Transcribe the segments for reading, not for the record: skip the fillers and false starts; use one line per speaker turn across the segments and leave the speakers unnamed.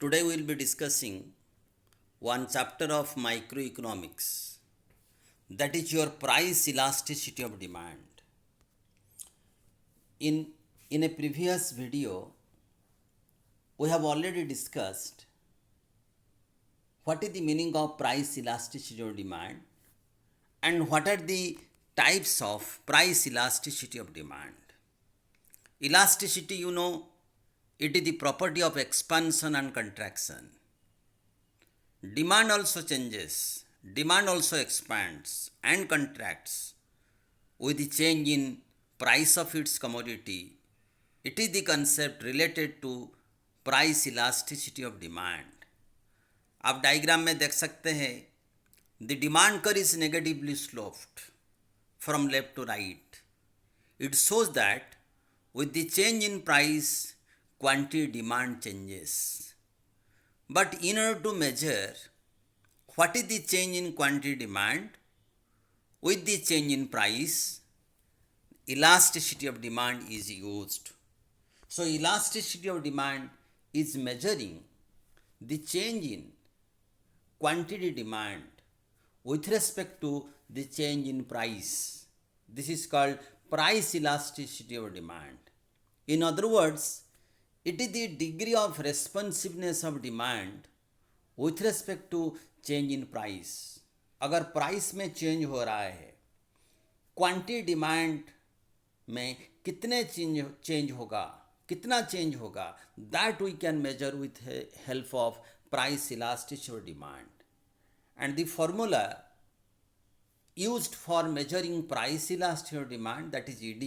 Today we will be discussing one chapter of microeconomics, that is your price elasticity of demand. In a previous video, we have already discussed what is the meaning of price elasticity of demand and what are the types of price elasticity of demand. Elasticity, it is the property of expansion and contraction. Demand also changes, demand also expands and contracts with the change in price of its commodity. It is the concept related to price elasticity of demand. आप diagram में देख सकते हैं the demand curve is negatively sloped from left to right. It shows that with the change in price, quantity demand changes. But in order to measure what is the change in quantity demand with the change in price, elasticity of demand is used. So elasticity of demand is measuring the change in quantity demand with respect to the change in price. This is called price elasticity of demand. In other words, it is the degree of responsiveness of demand with respect to change in price. अगर price में change हो रहा है, quantity demand में कितने change होगा, कितना change होगा, that we can measure with help of price elasticity of demand. And the formula used for measuring price elasticity of demand, that is ED,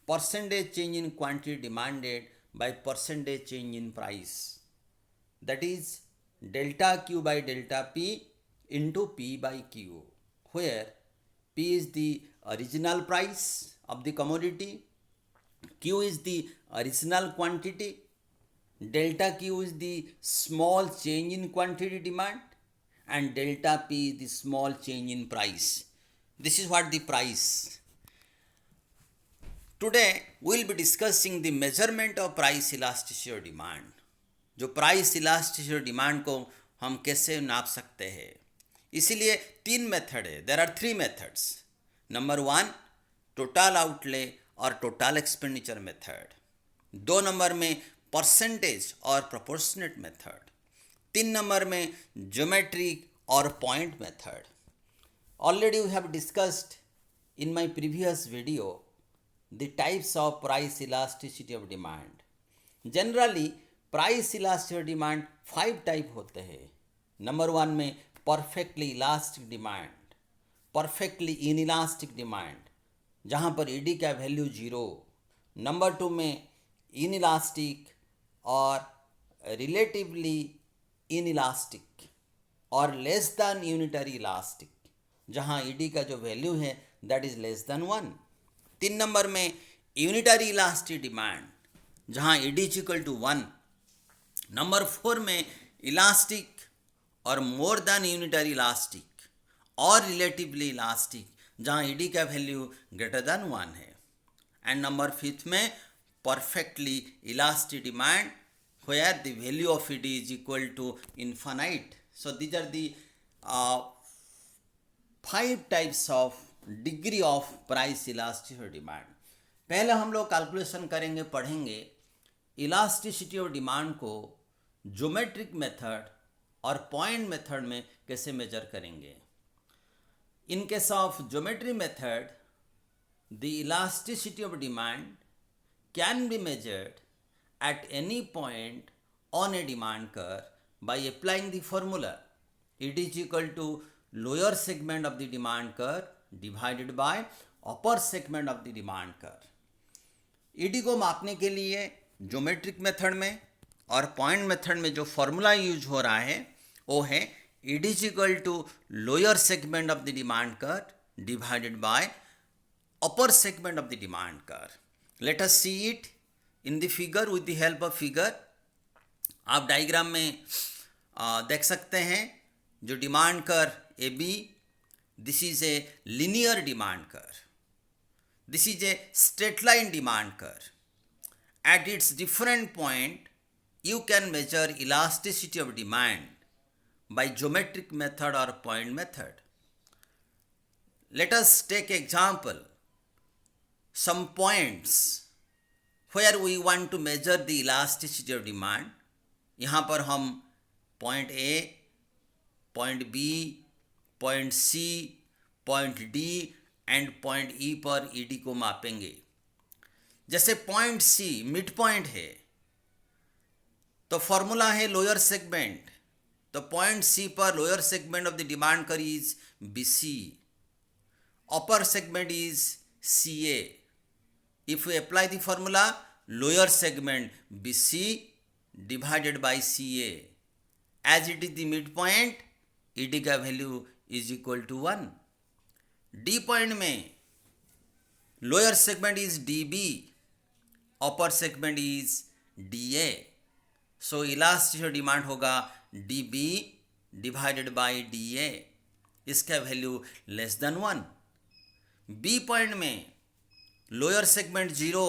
percentage change in quantity demanded by percentage change in price, that is delta Q by delta P into P by Q, where P is the original price of the commodity, Q is the original quantity, delta Q is the small change in quantity demand, and delta P is the small change in price. This is what the price. Today we will be discussing the measurement of price elasticity of demand. जो price elasticity of demand को हम कैसे नाप सकते हैं, इसीलिए तीन method है. There are three methods. Number one, total outlay और टोटल एक्सपेंडिचर मेथड. दो नंबर में परसेंटेज और प्रोपोर्शनेट मेथड. तीन नंबर में ज्योमेट्रिक और point method. Already we have discussed in my previous video the types of price elasticity of demand. Generally price elasticity of demand 5 type होते हैं. Number one में perfectly elastic demand, perfectly inelastic demand, जहाँ पर ED का value 0. Number two में inelastic और relatively inelastic और less than unitary elastic, जहाँ ईडी का जो वैल्यू है that is less than 1. 3 number में यूनिटरी इलास्टिक डिमांड, जहाँ ED is equal to 1. Number 4 में इलास्टिक और मोर दैन यूनिटरी इलास्टिक और रिलेटिवली इलास्टिक, जहाँ ईडी का वैल्यू ग्रेटर दैन 1 है. एंड नंबर 5 में perfectly elastic demand where the value of ED is equal to infinite. So these are the 5 types of degree of price elasticity of demand. पहले हम लोग calculation करेंगे, पढ़ेंगे elasticity of demand को geometric method और point method में कैसे major करेंगे. In case of geometry method, the elasticity of demand can be measured at any point on a demand curve by applying the formula. It is equal to lower segment of the demand curve divided by upper segment of the demand curve. ED को मापने के लिए geometric method में और point method में जो formula use हो रहा है वो है ED is equal to lower segment of the demand curve divided by upper segment of the demand curve. Let us see it in the figure with the help of figure. आप diagram में देख सकते हैं जो demand curve A B, this is a linear demand curve, this is a straight line demand curve. At its different point you can measure elasticity of demand by geometric method or point method. Let us take example, some points where we want to measure the elasticity of demand. यहाँ पर हम point A, point B, point C, point D and point E पर ED को मापेंगे. जैसे point C mid point है तो formula है लोअर सेगमेंट, तो पॉइंट C पर lower segment of the demand curve is BC, upper segment is CA. If we apply the formula lower segment BC divided by CA, as it is the midpoint, ED का value is equal to 1. D point में lower segment is DB, upper segment is DA, so elasticity demand होगा DB divided by DA, इसका value less than 1. B point में lower segment 0,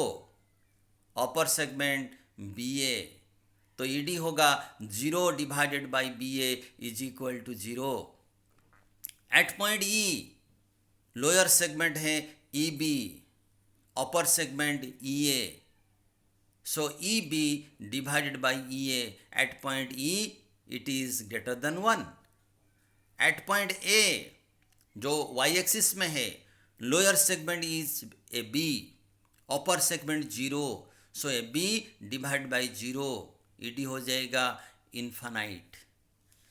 upper segment BA, तो ED होगा 0 divided by BA is equal to 0. At point E lower segment है EB, upper segment EA, so EB divided by EA at point E it is greater than 1. At point A जो y axis में है, lower segment is AB, upper segment 0, so AB divide by 0, ED हो जाएगा infinite.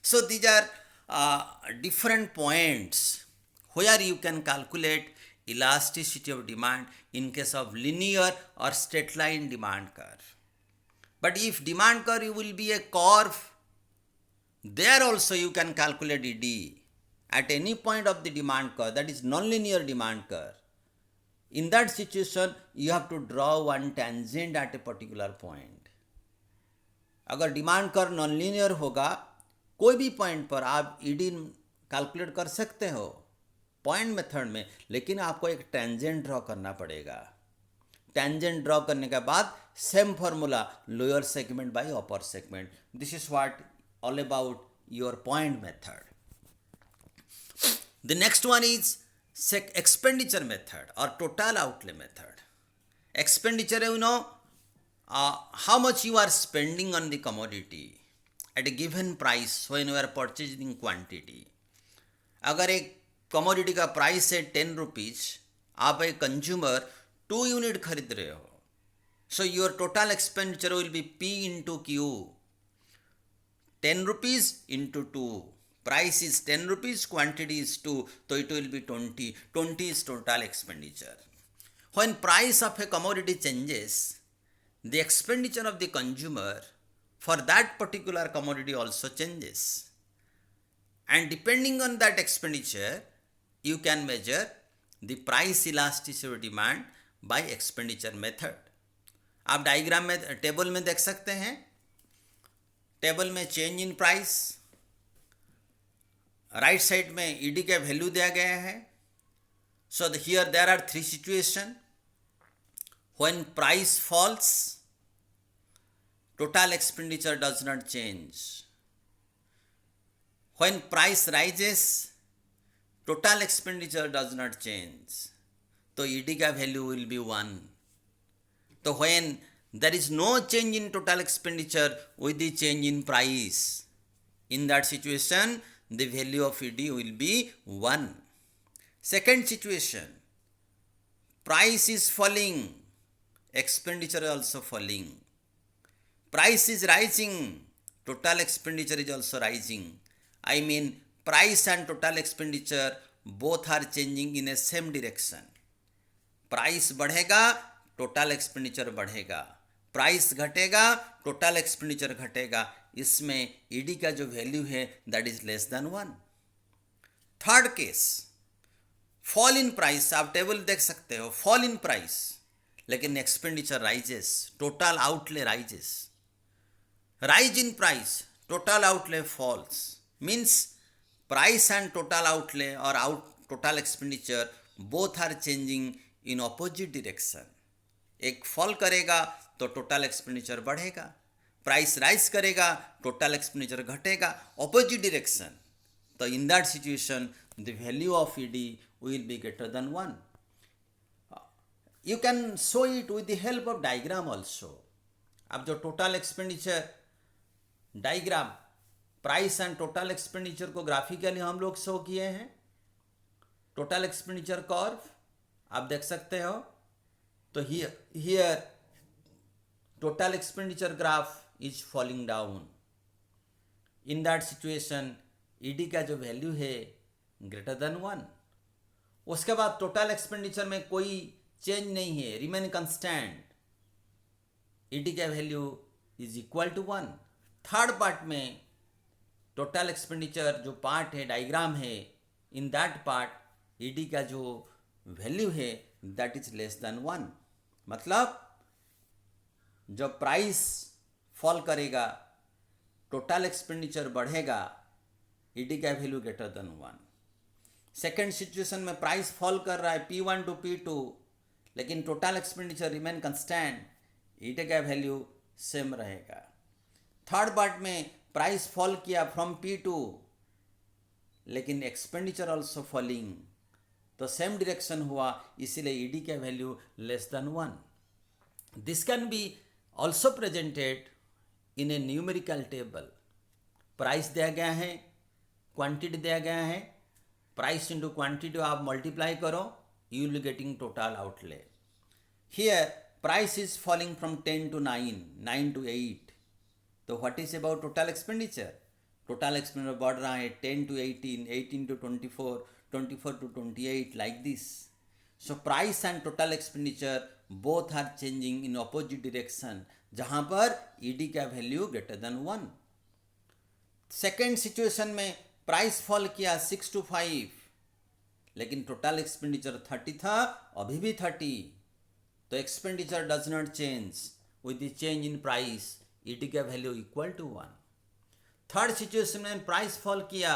So these are different points where you can calculate elasticity of demand in case of linear or straight line demand curve. But if demand curve will be a curve, there also you can calculate ED at any point of the demand curve, that is non-linear demand curve. In that situation, you have to draw one tangent at a particular point. अगर demand curve non linear होगा, कोई भी point पर आप ED calculate कर सकते हो point method में, लेकिन आपको एक टेंजेंट ड्रॉ करना पड़ेगा. टेंजेंट ड्रॉ करने के बाद same formula lower segment bye upper segment. This is what all about your point method. The next one is expenditure method और टोटल आउटले मेथड. एक्सपेंडिचर है, you know how much you are spending on the commodity at a given price when you are purchasing quantity. अगर एक commodity का price है 10 rupees, आप एक consumer 2 unit खरीद रहे हो, so your total expenditure will be P into Q. 10 rupees into 2, price is 10 rupees, quantity is 2, तो it will be 20 is total expenditure. When price of A commodity changes, the expenditure of the consumer for that particular commodity also changes, and depending on that expenditure you can measure the price elasticity of demand by expenditure method. आप diagram में table में देख सकते हैं, table में change in price, right side में ED का value दिया गया है. So here there are 3 situation. When price falls, total expenditure does not change. When price rises, total expenditure does not change. So ED का value will be 1. So when there is no change in total expenditure with the change in price, in that situation the value of ED will be 1. Second situation, price is falling, expenditure is also falling. Price is rising, total expenditure is also rising. I mean, price and total expenditure both are changing in a same direction. Price बढ़ेगा, total expenditure बढ़ेगा. Price घटेगा, total expenditure घटेगा. इसमें ED का जो value है that is less than 1. Third case, fall in price. आप table देख सकते हो, fall in price, लेकिन expenditure rises, total outlay rises. Rise in price, total outlay falls. Means price and total outlay और total expenditure both are changing in opposite direction. एक fall करेगा तो total expenditure बढ़ेगा, price rise करेगा, total expenditure घटेगा, opposite direction. तो in that situation the value of ED will be greater than 1। You can show it with the help of diagram also. अब जो total expenditure diagram, price and total expenditure को graphically हम लोग show किए हैं। Total expenditure curve आप देख सकते हो। तो here total expenditure graph is falling down. In that situation ED का जो वैल्यू है ग्रेटर देन 1। उसके बाद टोटल एक्सपेंडिचर में कोई चेंज नहीं है, रिमेन कंस्टेंट। ईडी का value is equal to 1। Third part में टोटल एक्सपेंडिचर जो पार्ट है, डायग्राम है, इन दैट पार्ट ईडी का जो वैल्यू है दैट इज लेस देन 1। मतलब जब प्राइस फॉल करेगा, टोटल एक्सपेंडिचर बढ़ेगा, ईडी का value greater than 1। Second situation में प्राइस फॉल कर रहा है P1 टू P2, लेकिन total expenditure remain constant, ED का वैल्यू सेम रहेगा। थर्ड पार्ट में प्राइस फॉल किया फ्रॉम P2, लेकिन एक्सपेंडिचर ऑल्सो फॉलिंग, तो सेम डायरेक्शन हुआ, इसीलिए ईडी का value less than 1। This can be also presented in a numerical table. Price दिया गया है, क्वांटिटी दिया गया है, प्राइस इंटू क्वांटिटी आप मल्टीप्लाई करो, you will getting total outlay. Here price is falling from 10 to 9, 9 to 8। तो what is about total expenditure? Total expenditure बढ़ रहा है 10 to 18, 18 to 24, 24 to 28, like this. So price and total expenditure both are changing in opposite direction, जहाँ पर ED का value greater than 1। Second situation में price fall किया 6 to 5, लेकिन total expenditure 30 था, अभी भी 30, तो expenditure does not change with the change in price, ED का value equal to 1। Third situation में प्राइस फॉल किया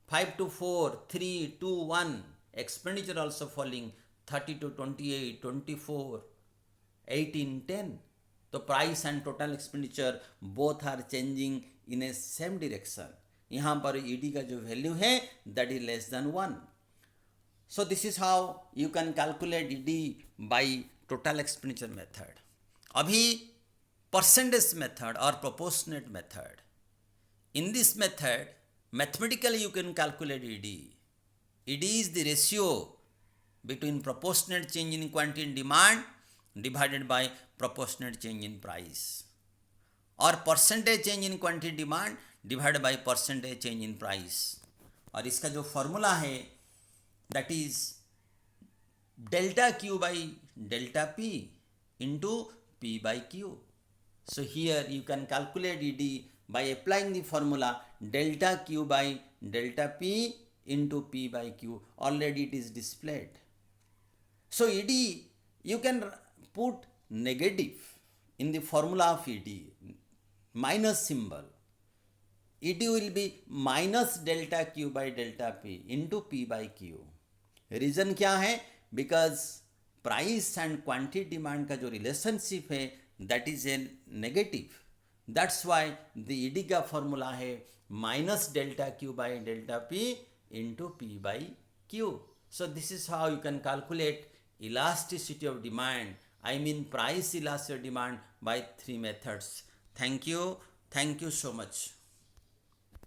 5 to 4, 3, 2, 1, expenditure also falling 30 to 28, 24, 18, 10। तो price and total expenditure both are changing in a same direction. यहाँ पर ED का जो value है that is less than 1। So this is how you can calculate ED by total expenditure method. अभी percentage method और proportionate method. In this method mathematically you can calculate ED. ED is the ratio between proportionate change in quantity and demand divided by proportionate change in price, or percentage change in quantity demand divided by percentage change in price. और इसका जो formula है that is delta Q by delta P into P by Q. So here you can calculate ED by applying the formula delta Q by delta P into P by Q. Already it is displayed. So ED, you can put negative in the formula of ED, minus symbol. ED will be minus delta Q by delta P into P by Q. Reason क्या है? Because price and quantity demand का जो relationship है that is a negative. That's why the ED का formula है minus delta Q by delta P into P by Q. So this is how you can calculate elasticity of demand. I mean price elasticity of demand by 3 methods. Thank you so much.